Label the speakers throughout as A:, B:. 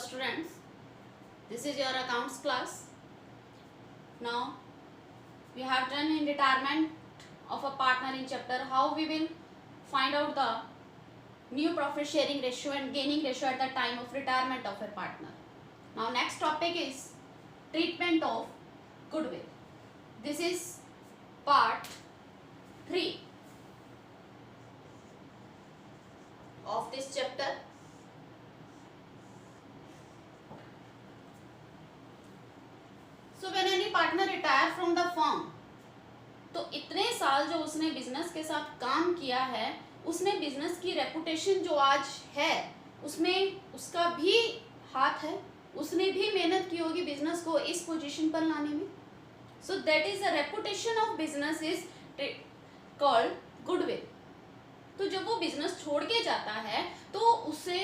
A: students, this is your accounts class. Now we have done in retirement of a partner in chapter how we will find out the new profit sharing ratio and gaining ratio at the time of retirement of a partner. Now next topic is treatment of goodwill. This is part 3 of this chapter. So when any partner retire from the firm, तो इतने साल जो उसने business के साथ काम किया है, उसने बिजनेस की रेपुटेशन जो आज है उसमें उसका भी हाथ है, उसने भी मेहनत की होगी बिजनेस को इस पोजीशन पर लाने में. So that is the reputation of business is called goodwill. तो जब वो बिजनेस छोड़ के जाता है तो उसे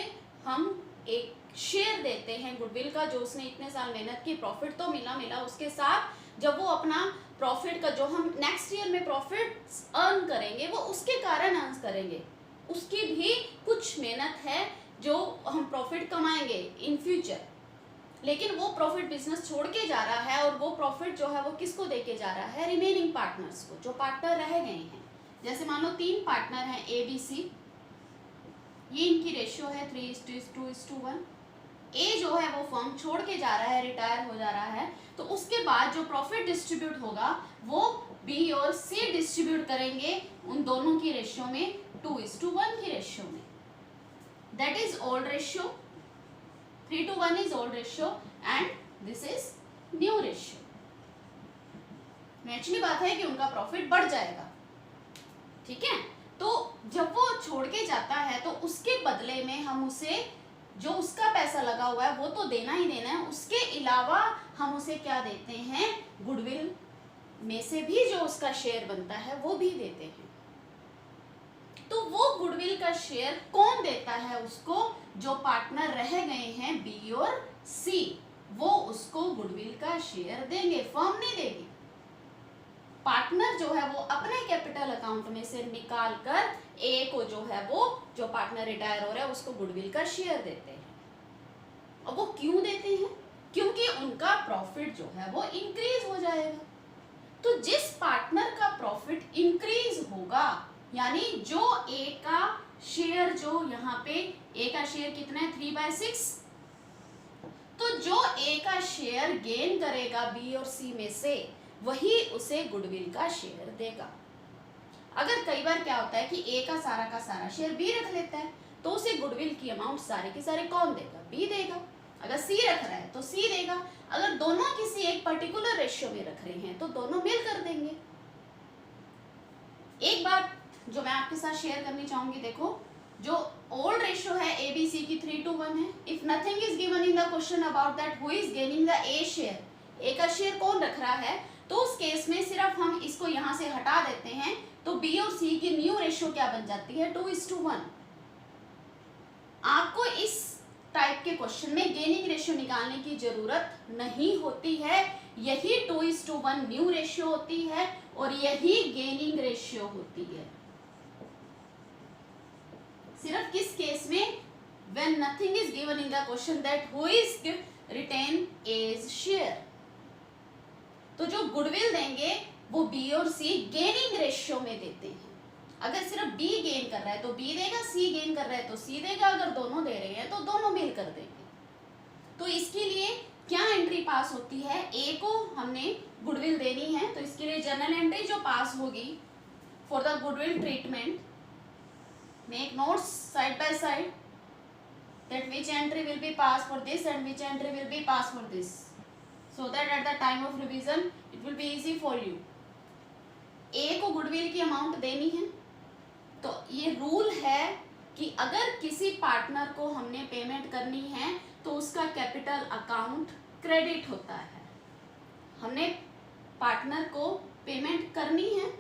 A: हम एक शेयर देते हैं गुडविल का, जो उसने इतने साल मेहनत की, प्रॉफिट तो मिला उसके साथ जब वो अपना प्रॉफिट का जो हम नेक्स्ट ईयर में प्रॉफिट अर्न करेंगे वो उसके कारण अर्न करेंगे, उसकी भी कुछ मेहनत है जो हम प्रॉफिट कमाएंगे इन फ्यूचर. लेकिन वो प्रॉफिट बिजनेस छोड़ के जा रहा है और वो प्रॉफिट जो है वो किसको दे के जा रहा है? रिमेनिंग पार्टनर्स को, जो पार्टनर रह गए हैं. जैसे मान लो 3 पार्टनर हैं ए बी सी, ये इनकी रेशियो है 3:2:1. ए जो है वो फर्म छोड़ के जा रहा है, रिटायर हो जा रहा है, तो उसके बाद जो प्रॉफिट डिस्ट्रीब्यूट होगा वो बी और सी डिस्ट्रीब्यूट करेंगे उन दोनों की रेशियो में, 2:1 की रेशियो में. That is old ratio. 3:1 is old ratio and this is new ratio. Naturally बात है कि उनका प्रॉफिट बढ़ जाएगा. ठीक है, तो जब वो छोड़ के जाता है तो उसके बदले में हम उसे जो उसका पैसा लगा हुआ है वो तो देना ही देना है, उसके अलावा हम उसे क्या देते हैं? गुडविल में से भी जो उसका शेयर बनता है वो भी देते हैं. तो वो गुडविल का शेयर कौन देता है उसको? जो पार्टनर रह गए हैं बी और सी, वो उसको गुडविल का शेयर देंगे, फर्म नहीं देगी. पार्टनर जो है वो अपने कैपिटल अकाउंट में से निकाल कर ए को जो है वो जो पार्टनर रिटायर हो रहा है उसको गुडविल का शेयर देते हैं. और वो क्यों देते हैं? क्योंकि उनका प्रॉफिट जो है वो इंक्रीज हो जाएगा. तो जिस पार्टनर का प्रॉफिट इंक्रीज होगा, यानी जो ए का शेयर, जो यहाँ पे ए का शेयर कितना है? 3/6. तो जो ए का शेयर गेन करेगा बी और सी में से, वही उसे गुडविल का शेयर देगा. अगर कई बार क्या होता है कि ए का सारा शेयर बी रख लेता है, तो उसे गुडविल की अमाउंट सारे के सारे कौन देगा? बी देगा. अगर सी रख रहा है तो सी देगा. अगर दोनों किसी एक पर्टिकुलर रेशियो में रख रहे हैं तो दोनों मिल कर देंगे. एक बात जो मैं आपके साथ शेयर करनी चाहूंगी, देखो जो ओल्ड रेशियो है ए बी सी की 3:1 है. If nothing is given in the question about that who is gaining the A share, A का शेयर कौन रख रहा है, तो उस केस में सिर्फ हम इसको यहाँ से हटा देते हैं तो बी और सी की न्यू रेशियो क्या बन जाती है? 2:1. आपको इस टाइप के क्वेश्चन में गेनिंग रेशियो निकालने की जरूरत नहीं होती है. यही 2:1 न्यू रेशियो होती है और यही गेनिंग रेशियो होती है. सिर्फ किस केस में? when nothing is given in the question that who is retain as share. तो जो गुडविल देंगे वो बी और सी गेनिंग रेशियो में देते हैं. अगर सिर्फ बी गेन कर रहा है तो बी देगा, सी गेन कर रहा है तो सी देगा, अगर दोनों दे रहे हैं तो दोनों मिल कर देंगे. तो इसके लिए क्या एंट्री पास होती है? ए को हमने गुडविल देनी है, तो इसके लिए जनरल एंट्री जो पास होगी for the goodwill treatment, make notes side by side that which entry will be passed for this and which entry will be passed for this, so that at the time of revision it will be easy for you. A को goodwill की amount देनी है, तो ये rule है कि अगर किसी पार्टनर को हमने पेमेंट करनी है तो उसका कैपिटल अकाउंट क्रेडिट होता है. हमने पार्टनर को पेमेंट करनी है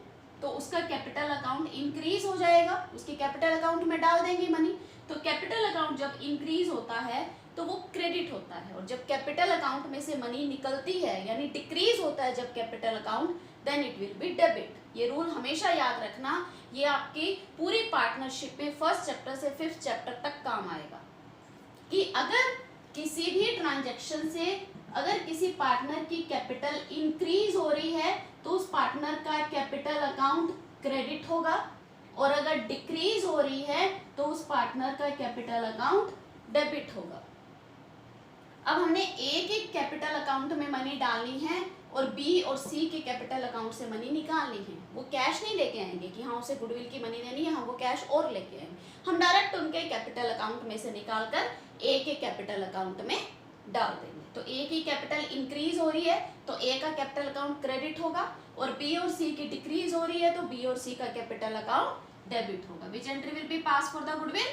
A: तो उसका कैपिटल अकाउंट इंक्रीज हो जाएगा, उसके कैपिटल अकाउंट में डाल देंगे मनी. तो कैपिटल अकाउंट जब इंक्रीज होता है तो वो क्रेडिट होता है, और जब कैपिटल अकाउंट में से मनी निकलती है यानी डिक्रीज होता है जब capital account, then it will be debit. ये रूल हमेशा याद रखना, ये आपकी पूरी पार्टनरशिप में फर्स्ट चैप्टर से 5th चैप्टर तक काम आएगा कि अगर किसी भी ट्रांजैक्शन से अगर किसी पार्टनर की कैपिटल इंक्रीज हो रही है तो उस पार्टनर का कैपिटल अकाउंट क्रेडिट होगा, और अगर डिक्रीज हो रही है तो उस पार्टनर का कैपिटल अकाउंट डेबिट होगा। अब हमने ए के कैपिटल अकाउंट में मनी डालनी है और बी और सी के कैपिटल अकाउंट से मनी निकालनी है। वो कैश नहीं लेके आएंगे कि हाँ उसे गुडविल की मनी देनी है, हम वो कैश और लेके आएंगे, हम डायरेक्ट उनके कैपिटल अकाउंट में से निकाल कर ए के कैपिटल अकाउंट में डाल देंगे। तो ए की कैपिटल इंक्रीज हो रही है तो ए का कैपिटल अकाउंट क्रेडिट होगा, और बी और सी की डिक्रीज हो रही है तो बी और सी का कैपिटल अकाउंट डेबिट होगा। Which entry will be pass for the goodwill?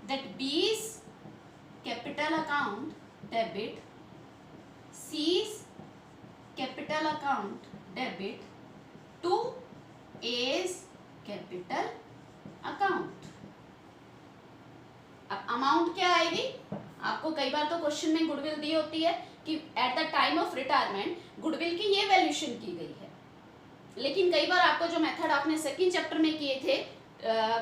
A: That B's capital account debit, C's capital account debit to A's capital account। अब अमाउंट क्या आएगी? आपको कई बार तो क्वेश्चन में गुडविल दी होती है कि at the time of retirement goodwill की ये वैल्यूएशन की गई है, लेकिन कई बार आपको जो मेथड आपने सेकंड चैप्टर में किए थे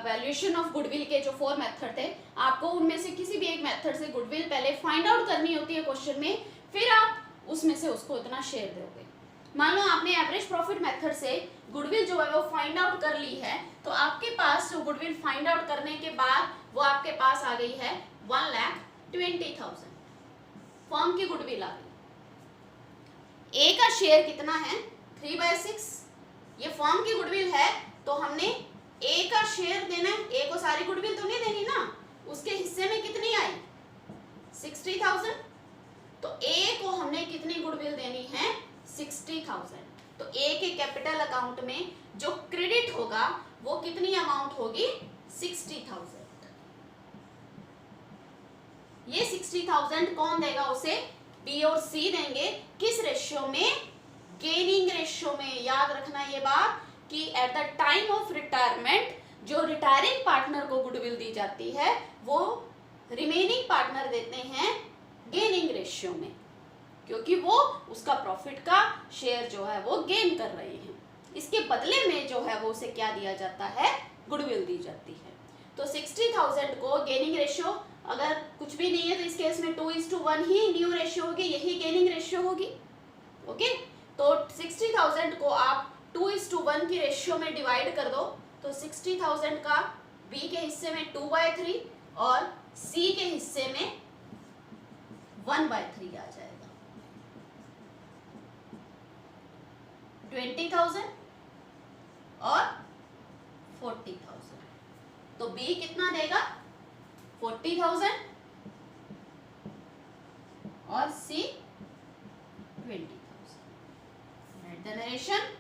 A: वैल्यूएशन ऑफ गुडविल के जो 4 मेथड थे, आपको उनमें से किसी भी एक मेथड से गुडविल पहले फाइंड आउट करनी होती है क्वेश्चन में, फिर आप उसमें से उसको इतना शेयर दोगे। मान लो आपने एवरेज प्रॉफिट मेथड से गुडविल जो है वो फाइंड आउट कर ली है, तो आपके पास जो गुडविल फाइंड आउट करने के बाद वो आपके पास आ गई है 1,20,000 फर्म की गुडविल आ गई। ए का शेयर कितना है? 3/6। ये फर्म की गुडविल है तो हमने ए का शेयर देना है। ए को सारी गुडविल तो नहीं देनी ना, उसके हिस्से में कितनी आई? 60,000। तो ए को हमने कितनी गुडविल देनी है? 60,000। तो ए के कैपिटल अकाउंट में जो क्रेडिट होगा वो कितनी अमाउंट होगी? 60,000। ये 60,000 कौन देगा उसे? बी और सी देंगे। किस रेशियो में? गेनिंग रेशियो में। याद रखना ये बात कि at the time of retirement जो रिटायरिंग पार्टनर को गुडविल दी जाती है वो रिमेनिंग पार्टनर देते हैं गेनिंग रेशियो में, क्योंकि वो उसका प्रॉफिट का शेयर जो है वो गेन कर रहे हैं। इसके बदले में जो है वो उसे क्या दिया जाता है? गुडविल दी जाती है। तो 60,000 को गेनिंग रेशियो अगर कुछ भी नहीं है तो इस केस में 2:1 ही न्यू रेशियो होगी, यही गेनिंग रेशियो होगी। ओके, तो 60,000 को आप 2:1 की रेशियो में डिवाइड कर दो तो 60,000 का बी के हिस्से में 2/3 और सी के हिस्से में 1/3 आ जाएगा। 20,000 और 40,000। तो बी कितना देगा? 40,000 और सी 20,000। Right the narration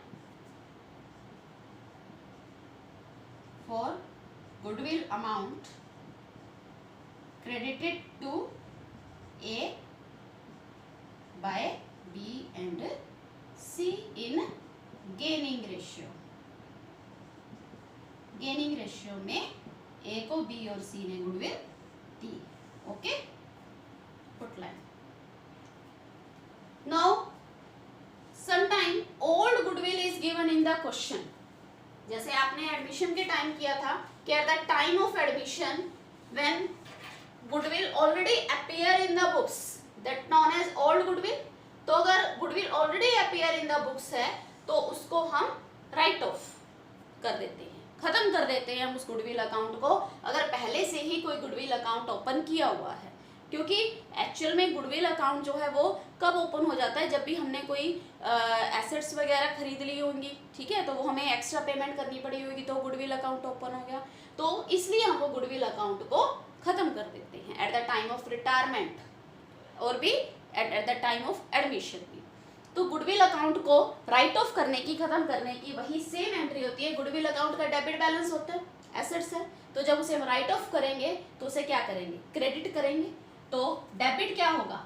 A: for goodwill amount credited to A by B and C in gaining ratio। Gaining ratio में A को B और C ने गुडविल दी। Okay, put line. Now sometime old goodwill is given in the question. जैसे आपने admission के time किया था कि at the time of admission when goodwill already appear in the books that known as old goodwill. तो अगर goodwill already appear in the books है तो उसको हम राइट ऑफ कर देते हैं, खत्म कर देते हैं हम उस गुडविल अकाउंट को, अगर पहले से ही कोई गुडविल अकाउंट ओपन किया हुआ है। क्योंकि एक्चुअल में गुडविल अकाउंट जो है वो कब ओपन हो जाता है? जब भी हमने कोई एसेट्स वगैरह खरीद ली होंगी, ठीक है, तो वो हमें एक्स्ट्रा पेमेंट करनी पड़ी होगी तो गुडविल अकाउंट ओपन हो गया। तो इसलिए हम वो गुडविल अकाउंट को खत्म कर देते हैं eight the time of retirement और भी eight the time of admission भी। तो गुडविल अकाउंट को राइट ऑफ करने की, खत्म करने की वही सेम एंट्री होती है। गुडविल अकाउंट का डेबिट बैलेंस होता है, एसेट्स है, तो जब उसे हम राइट ऑफ करेंगे तो उसे क्या करेंगे? क्रेडिट करेंगे। तो डेबिट क्या होगा?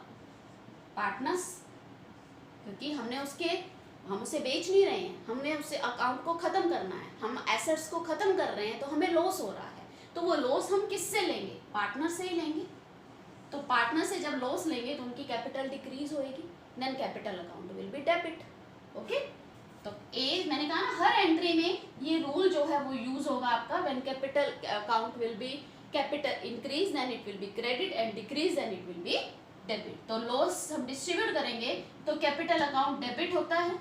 A: पार्टनर्स, क्योंकि हम उसे बेच नहीं रहे हैं, हमने उसे अकाउंट को खत्म करना है, हम एसेट्स को खत्म कर रहे हैं तो हमें लॉस हो रहा है। तो वो लॉस हम किससे लेंगे? पार्टनर से ही लेंगे। तो पार्टनर से जब लॉस लेंगे तो उनकी कैपिटल डिक्रीज होएगी, then capital account will be debit. Okay, तो ए मैंने कहा ना हर एंट्री में ये रूल जो है वो यूज होगा आपका। When capital account will be capital increase then it will be credit and decrease then it will be debit. तो लॉस हम डिस्ट्रीब्यूट करेंगे तो कैपिटल अकाउंट डेबिट होता है।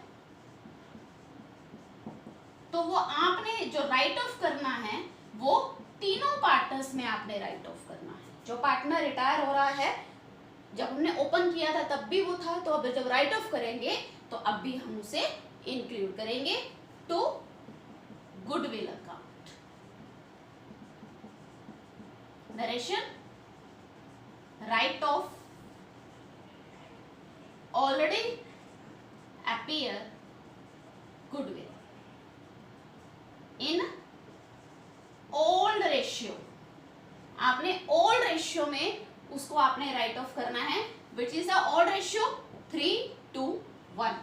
A: तो वो आपने जो राइट ऑफ करना है वो तीनों पार्टनर्स में आपने राइट ऑफ करना है। जो पार्टनर रिटायर हो रहा है, जब हमने ओपन किया था तब भी वो था, तो अब जब राइट ऑफ करेंगे तो अब भी हम उसे इंक्लूड करेंगे। तो goodwill account, narration, right of already appear goodwill in old ratio. आपने ओल्ड रेशियो में उसको आपने राइट ऑफ करना है, which is the old ratio 3:1।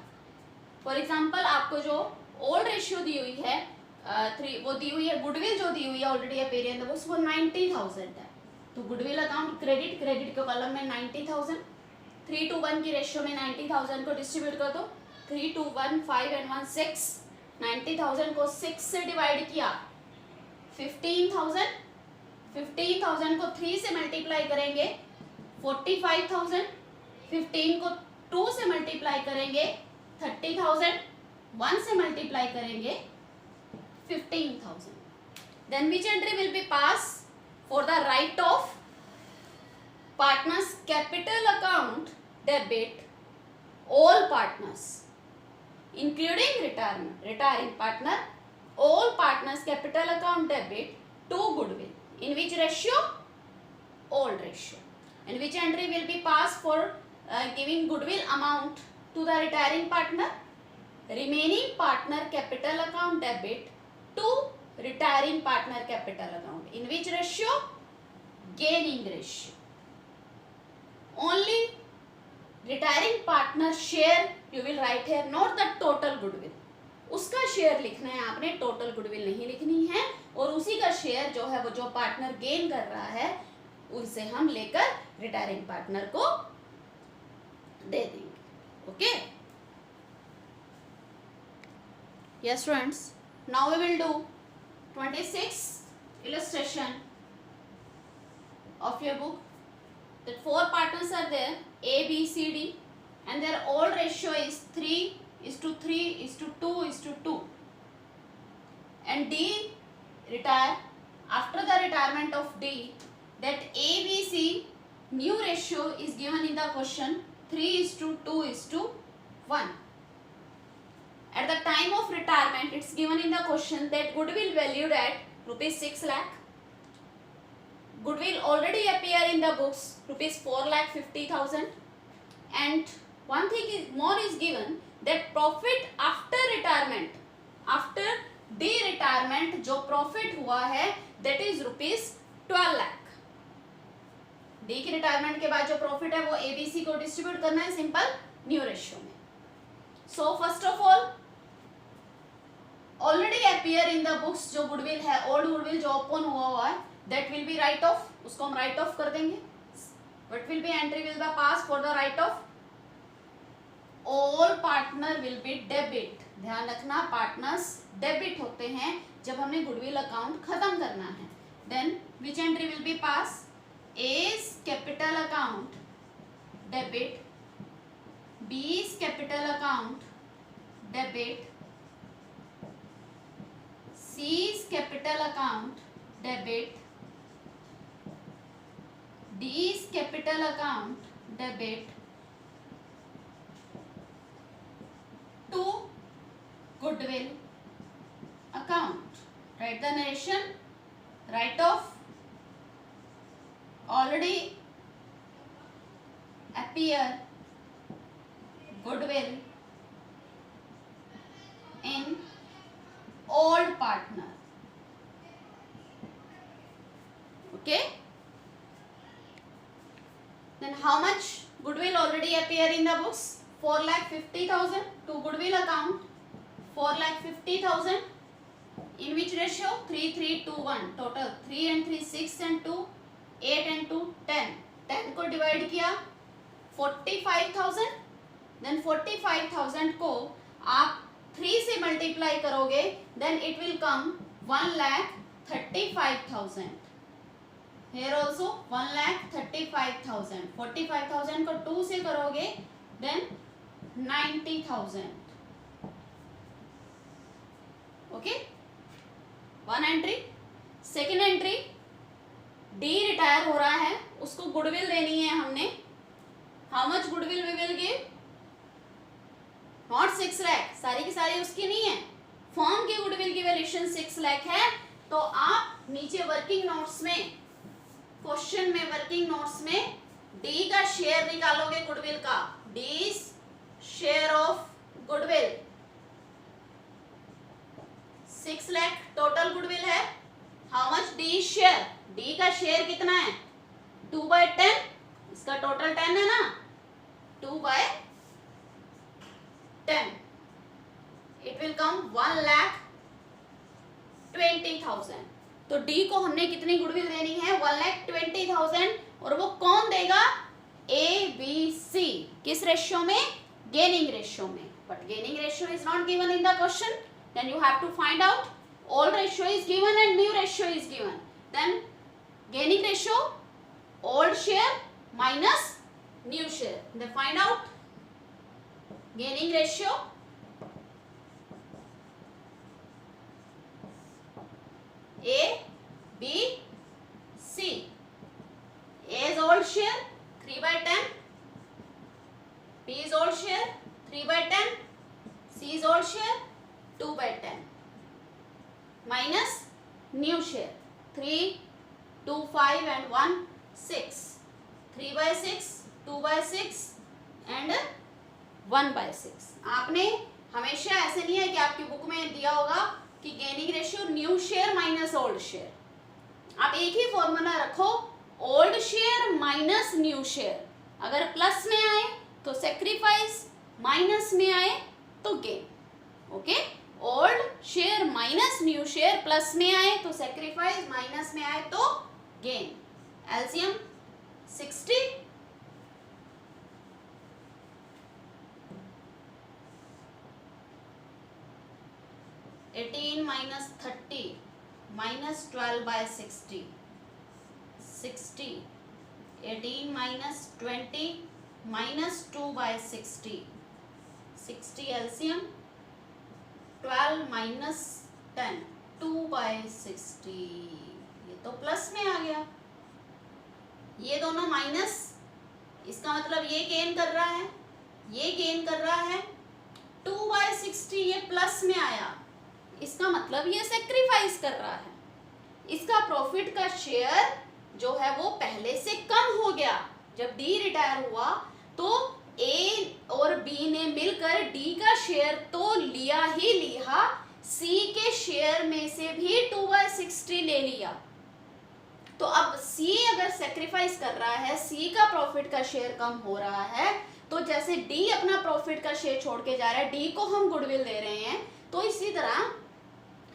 A: For example आपको जो ओल्ड रेशियो दी हुई है 3, वो दी हुई है, गुडविल जो दी हुई है already appear in the books वो 90,000 है। तो गुडविल अकाउंट क्रेडिट, क्रेडिट के कॉलम में 90,000, 3:1 की रेशियो में 90,000 को डिस्ट्रीब्यूट कर दो। 3:1 5 and 1 6, 90,000 को 6 से डिवाइड किया 15,000, 15,000 को 3 से मल्टीप्लाई करेंगे 45,000, 15 को 2 से मल्टीप्लाई करेंगे 30,000, 1 से मल्टीप्लाई करेंगे 15,000। Then which entry will be pass for the write off partners capital account debit all partners including retiring partner, all partners capital account debit to goodwill, in which ratio? Old ratio. And which entry will be passed for giving goodwill amount to the retiring partner? Remaining partner capital account debit to retiring partner capital account, in which ratio? Gaining ratio. Only retiring partner share you will write here, not the total goodwill. उसका share लिखना है आपने, total goodwill नहीं लिखनी है। और उसी का शेयर जो है वो जो पार्टनर गेन कर रहा है उनसे हम लेकर रिटायरिंग पार्टनर को दे देंगे। Okay, yes students, now we will do 26 illustration of your book. That 4 partners are there, A, B, C, D, and their old ratio is 3:3:2:2, and D retire. After the retirement of D, that A, B, C new ratio is given in the question 3:2:1. At the time of retirement, it's given in the question that goodwill valued at rupees 6 lakh. Goodwill already appear in the books rupees 4,50,000, and one thing is more is given that profit after retirement, after D retirement जो profit हुआ है that is rupees 12 lakh. D की retirement के बाद जो profit है वो ABC को distribute करना है simple new ratio में. So first of all already appear in the books जो goodwill है, old goodwill जो open हुआ है that will be write off, उसको हम write off कर देंगे. What will be entry will be pass for the write off? All partner will be debit. ध्यान रखना partners debit होते हैं जब हमने goodwill account खत्म करना है. Then which entry will be pass? A's capital account debit, B's capital account debit, C's capital account debit, D's capital account debit to goodwill account. Write the narration. Write off already appear goodwill in old partner. Okay. Then how much goodwill already appear in the books? 4,50,000 to goodwill account 4,50,000. In which ratio? 3:3:1. Total 3 and 3 6 and 2 8 and 2 10. 10 को divide किया 45,000. Then 45,000 को आप 3 से multiply करोगे then it will come 1,35,000. Here also 1,35,000. 45,000, 45,000 को 2 से करोगे then 90,000. Okay, one entry. Second entry, D retire हो रहा है, उसको गुडविल देनी है हमने. How much goodwill we will give? Not 6 lakh, सारी की सारी उसकी नहीं है. फर्म की गुडविल की वैल्यूएशन 6 लाख है. तो आप नीचे वर्किंग नोट्स में, क्वेश्चन में वर्किंग नोट्स में डी का शेयर निकालोगे गुडविल का. D share of goodwill 6 lakh total goodwill है. How much D share? D का शेयर कितना है? 2/10. इसका टोटल 10 है ना, 2/10. It will come 1,20,000. तो डी को हमने कितनी गुडविल देनी है? 1,20,000. और वो कौन देगा? A B C. किस रेशियो में? गेनिंग रेशियो में. But gaining ratio is not given in the question. Then you have to find out. Old ratio is given and new ratio is given. Then gaining ratio, old share minus new share. Then find out gaining ratio A, B, C. A is old share 3/10. B is old share 3/10. C is old share 2/10. Minus new share 3, 2, 5 and 1, 6. 3/6, 2/6 and 1/6. आपने हमेशा ऐसे नहीं है कि आपकी book में दिया होगा कि gaining ratio new share minus old share. आप एक ही फॉर्मूला रखो, old share minus new share. अगर प्लस में आए तो सेक्रीफाइस, माइनस में आए तो gain. Okay, old share minus new share, plus में आए तो सेक्रीफाइस, माइनस में आए तो gain. LCM 60. minus 30 minus 12/60. 60. 18 minus 20 minus 2/60. 60 LCM. 12 minus 10 2/60. ये तो प्लस में आ गया, ये दोनों माइनस. इसका मतलब ये गेन कर रहा है, ये गेन कर रहा है. 2/60 ये प्लस में आया, इसका मतलब ये सेक्रीफाइस कर रहा है. इसका प्रॉफिट का शेयर जो है वो पहले से कम हो गया. जब डी रिटायर हुआ तो ए और बी ने मिलकर डी का शेयर तो लिया ही लिया, सी के शेयर में से भी 2/60 ले लिया. तो अब सी अगर सेक्रीफाइस कर रहा है, सी का प्रॉफिट का शेयर कम हो रहा है, तो जैसे डी अपना प्रॉफिट का शेयर छोड़ के जा रहा है, डी को हम गुडविल दे रहे हैं, तो इसी तरह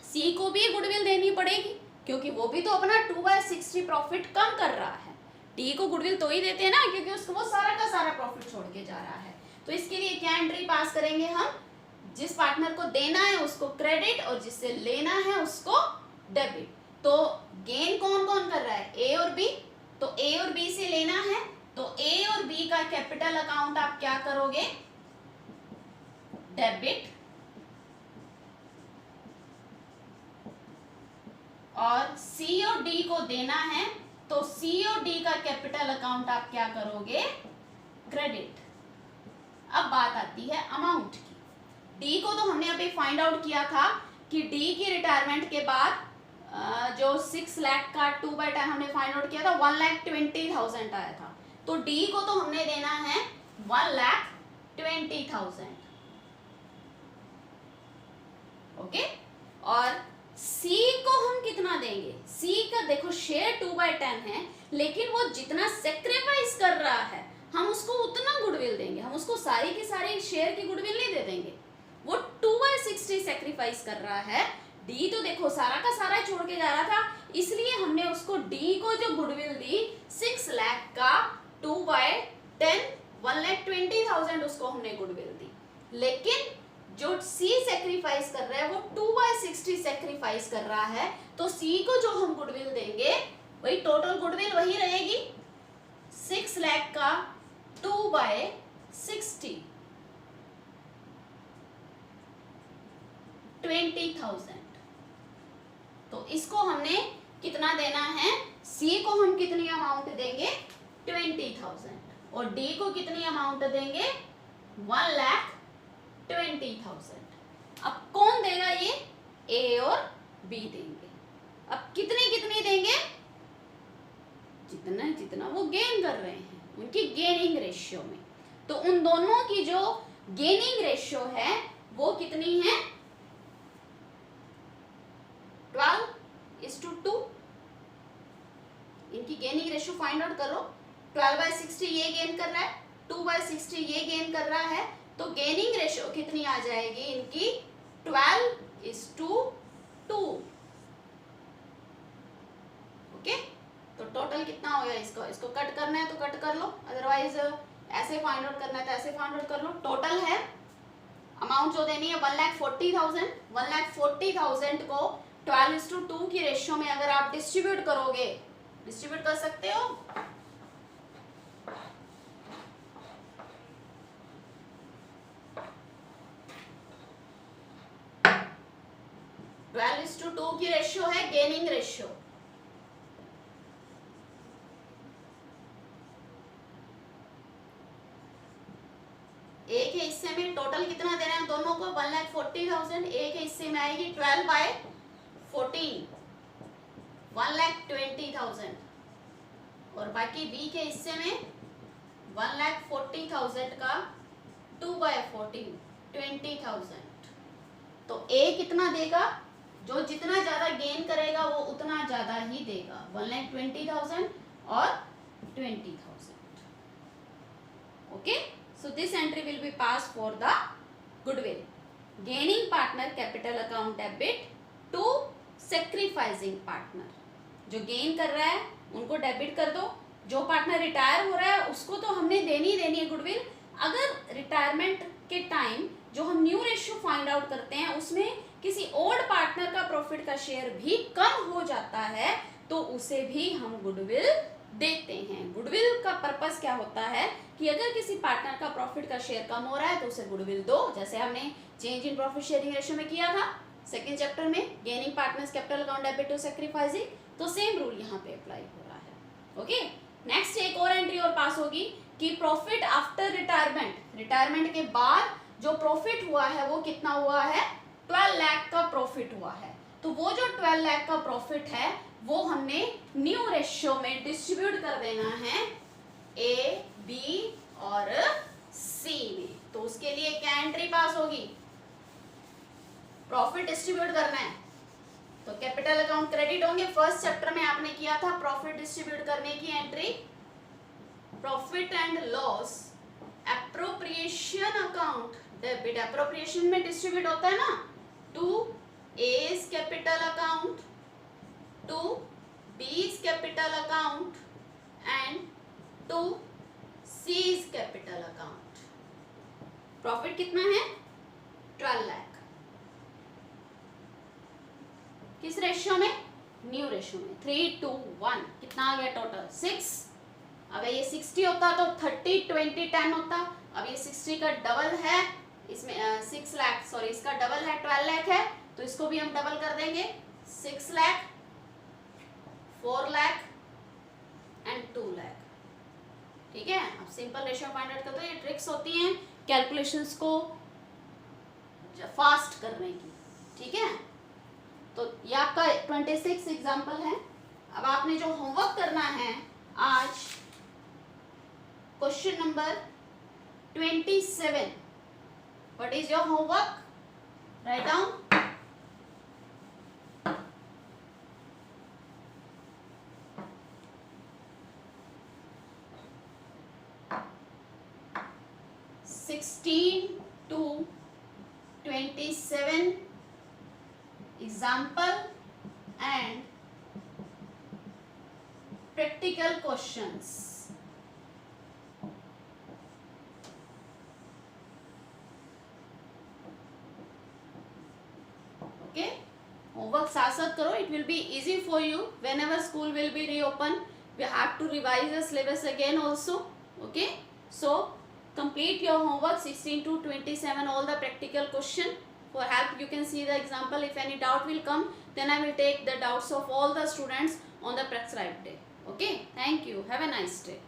A: सी को भी गुडविल देनी पड़ेगी, क्योंकि वो भी तो अपना 2/60 प्रॉफिट कम कर रहा है. डी को गुडविल तो ही देते हैं ना, क्योंकि उसको वो सारा का सारा प्रॉफिट छोड़ के जा रहा है. तो इसके लिए क्या एंट्री पास करेंगे हम? जिस पार्टनर को देना है उसको क्रेडिट और जिससे लेना है उसको डेबिट. तो गेन कौन कौन कर रहा है? ए और बी. तो ए और बी से लेना है, तो ए और बी का कैपिटल अकाउंट आप क्या करोगे? डेबिट. और सी और डी को देना है, तो सी और डी का कैपिटल अकाउंट आप क्या करोगे? क्रेडिट. अब बात आती है अमाउंट की. डी को तो हमने अभी फाइंड आउट किया था कि डी की रिटायरमेंट के बाद जो 6 लाख का 2/10 हमने फाइंड आउट किया था, 1,20,000 आया था. तो डी को तो हमने देना है 1,20,000. ओके. और सी को हम कितना देंगे? सी का देखो शेयर 2/10 है, लेकिन वो जितना सेक्रीफाइस कर रहा है हम उसको उतना गुडविल देंगे. हम उसको सारी की सारी शेयर की गुडविल नहीं दे देंगे. वो 2/60 सेक्रीफाइस कर रहा है. डी तो देखो सारा का सारा छोड़ के जा रहा था, इसलिए हमने उसको डी को जो गुडविल दी 6 लाख का 2/10 1,20,000 उसको हमने गुडविल दी. लेकिन जो सी सेक्रीफाइस कर रहा है वो 2/60 सेक्रीफाइस कर रहा है, तो सी को जो हम गुडविल देंगे वही टोटल गुडविल वही रहेगी 2/60 20,000। तो इसको हमने कितना देना है, सी को हम कितनी अमाउंट देंगे 20,000 और डी को कितनी अमाउंट देंगे 1,20,000। अब कौन देगा, ये ए और बी देंगे। अब कितनी कितनी देंगे, जितना जितना वो गेन कर रहे हैं उनकी गेनिंग रेशियो में। तो उन दोनों की जो गेनिंग रेशियो है वो कितनी है 12:2। इनकी गेनिंग रेशियो फाइंड आउट करो। 12/60 ये गेन कर रहा है, 2/60 ये गेन कर रहा है, तो गेनिंग रेशियो कितनी आ जाएगी इनकी 12:2। ओके, तो टोटल कितना हो गया, इसको कट करना है तो कट कर लो, अदरवाइज ऐसे फाइंड आउट करना है तो ऐसे फाइंड आउट कर लो। टोटल है अमाउंट जो देनी है 1,40,000। 1,40,000 को 12:2 की रेशियो में अगर आप डिस्ट्रीब्यूट करोगे, डिस्ट्रीब्यूट कर सकते हो, टू की रेशियो है गेनिंग रेशियो। एक के हिस्से में टोटल कितना देना है दोनों को 1,40,000। एक के हिस्से में आएगी 12/14 1,20,000 और बाकी बी के हिस्से में 1,40,000 का 2/14 20,000। तो ए कितना देगा, जो जितना ज्यादा गेन करेगा वो उतना ज्यादा ही देगा, 1,20,000 और 20,000। Okay, so this entry will be passed for the goodwill. Gaining partner capital account debit to sacrificing partner। जो गेन कर रहा है उनको डेबिट कर दो, जो पार्टनर रिटायर हो रहा है उसको तो हमने देनी है गुडविल। अगर रिटायरमेंट के टाइम जो हम न्यू रेशियो फाइंड आउट करते हैं उसमें किसी ओल्ड पार्टनर का प्रॉफिट का शेयर भी कम हो जाता है तो उसे भी हम गुडविल देते हैं। गुडविल का पर्पस क्या होता है कि अगर किसी पार्टनर का प्रॉफिट का शेयर कम हो रहा है तो उसे गुडविल दो, जैसे हमने change in profit sharing ratio में किया था सेकंड चैप्टर में, gaining partners capital account debit to sacrificing. तो सेम रूल यहाँ पे अप्लाई हो रहा है। ओके, नेक्स्ट एक और एंट्री और पास होगी कि प्रॉफिट आफ्टर रिटायरमेंट, रिटायरमेंट के बाद जो प्रॉफिट हुआ है वो कितना हुआ है 12 लाख का प्रॉफिट हुआ है। तो वो जो 12 लाख का प्रॉफिट है वो हमने न्यू रेशियो में डिस्ट्रीब्यूट कर देना है ए, बी और सी में। तो उसके लिए क्या एंट्री पास होगी, प्रॉफिट डिस्ट्रीब्यूट करना है तो कैपिटल अकाउंट क्रेडिट होंगे। फर्स्ट चैप्टर में आपने किया था प्रॉफिट डिस्ट्रीब्यूट करने की एंट्री, profit and loss appropriation account debit. Appropriation में डिस्ट्रीब्यूट होता है ना to A's capital account, to B's capital account and to c's capital account. Profit कितना है 12 लाख। किस रेशियो में, न्यू रेशियो में 3:1। कितना आ गया टोटल 6। अगर ये 60 होता तो 30 20 10 होता। अब ये 60 का डबल है, इसमें 6 लाख, सॉरी इसका डबल है 12 लाख है तो इसको भी हम डबल कर देंगे 6 लाख 4 लाख एंड 2 लाख। ठीक है, अब सिंपल रेशियो फाइंड आउट करते हैं। ये ट्रिक्स होती हैं कैलकुलेशंस को फास्ट करने की। ठीक है, तो ये आपका 26 एग्जाम्पल है। अब आपने जो होमवर्क करना है आज question number 27। What is your homework, write down. to 27 example and practical questions। Okay, homework साथ साथ करो, it will be easy for you whenever school will be reopen. We have to revise the syllabus again also. Okay, so complete your homework 16 to 27, all the practical question. For help you can see the example. If any doubt will come, then I will take the doubts of all the students on the prescribed day. Okay, thank you, have a nice day.